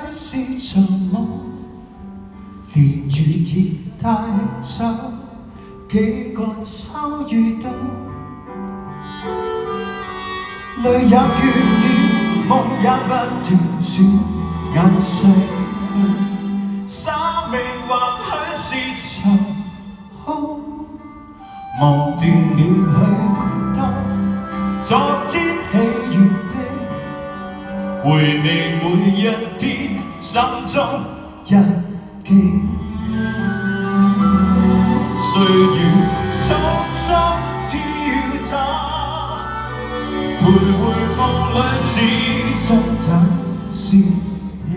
是像夢，連雨亦帶走幾個秋與冬，淚也倦了，夢也不斷轉眼逝去，生命或許是場空，忘掉了許多昨天喜與悲，回味每一篇心中日記。歲月匆匆飄灑，徘徊夢裏始終也是你。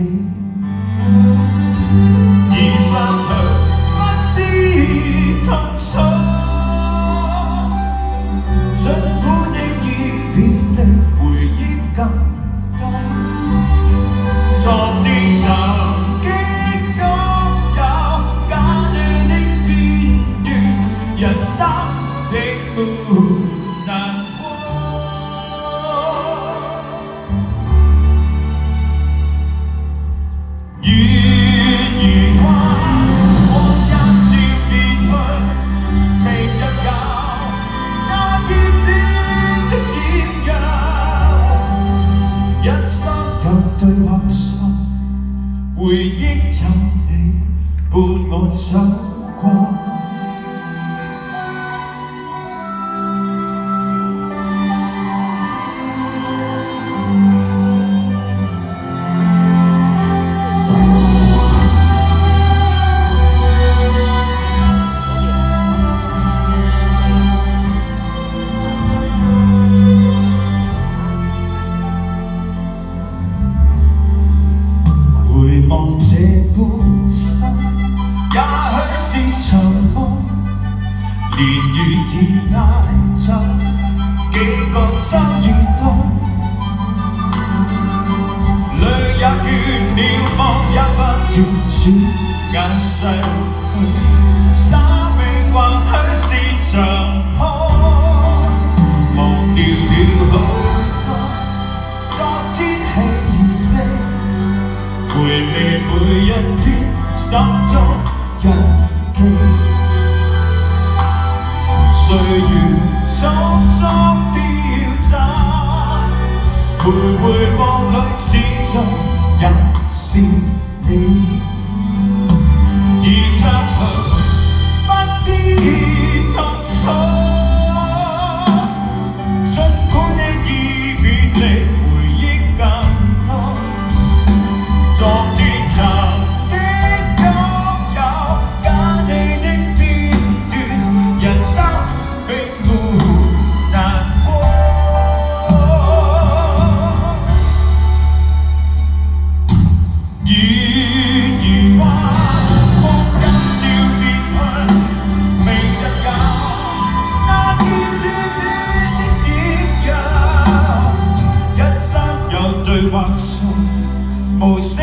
已散去不必痛楚，儘管你已別離，回憶更多。昨天曾經擁有假你的片段，人生並沒難過。月如花，光陰漸變去，明日有那熱戀的豔陽，一生有對或錯，回憶有你伴我走過。回望這半生，也許是場夢，連雨已帶走幾個秋與冬，淚也倦了，夢也不斷轉眼逝去，生命或許是場空，忘掉了許多昨天喜與悲，回味每一天心中日記。歲月匆匆飄灑，徘徊夢裏始終也是你。已散去不必痛楚，儘管你已別離，回憶更多。昨天曾經擁有假你的片段，人生並沒難過。月如花，光陰照變去，明日有那熱戀的豔陽，一生有對或錯，無聲